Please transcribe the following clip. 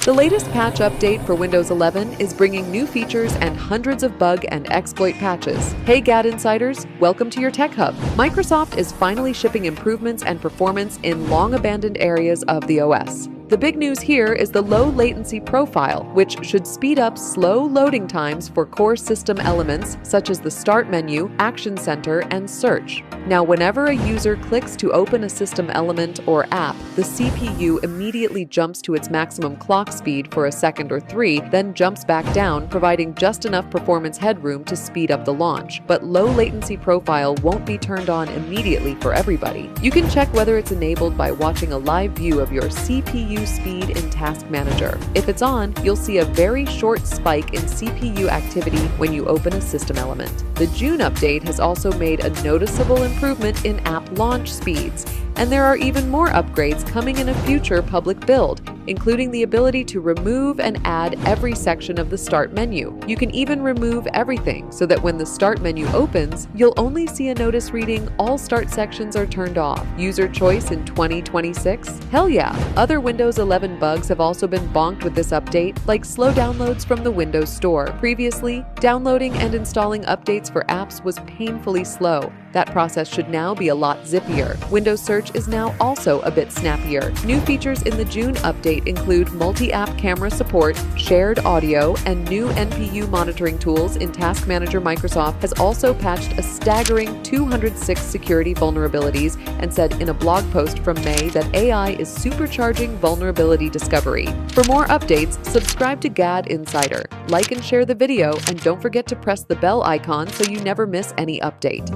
The latest patch update for Windows 11 is bringing new features and hundreds of bug and exploit patches. Hey GadInsiders, welcome to your Tech Hub. Microsoft is finally shipping improvements and performance in long-abandoned areas of the OS. The big news here is the low-latency profile, which should speed up slow loading times for core system elements such as the Start menu, Action Center, and Search. Now, whenever a user clicks to open a system element or app, the CPU immediately jumps to its maximum clock speed for a second or 3, then jumps back down, providing just enough performance headroom to speed up the launch. But low-latency profile won't be turned on immediately for everybody. You can check whether it's enabled by watching a live view of your CPU speed in Task Manager. If it's on, you'll see a very short spike in CPU activity when you open a system element. The June update has also made a noticeable improvement in app launch speeds, and there are even more upgrades coming in a future public build, including the ability to remove and add every section of the Start menu. You can even remove everything so that when the Start menu opens, you'll only see a notice reading all Start sections are turned off. User choice in 2026? Hell yeah! Other Windows 11 bugs have also been bonked with this update, like slow downloads from the Windows Store. Previously, downloading and installing updates for apps was painfully slow. That process should now be a lot zippier. Windows Search is now also a bit snappier. New features in the June update include multi-app camera support, shared audio, and new NPU monitoring tools in Task Manager. Microsoft has also patched a staggering 206 security vulnerabilities and said in a blog post from May that AI is supercharging vulnerability discovery. For more updates, subscribe to GadInsider, like and share the video, and don't forget to press the bell icon so you never miss any update.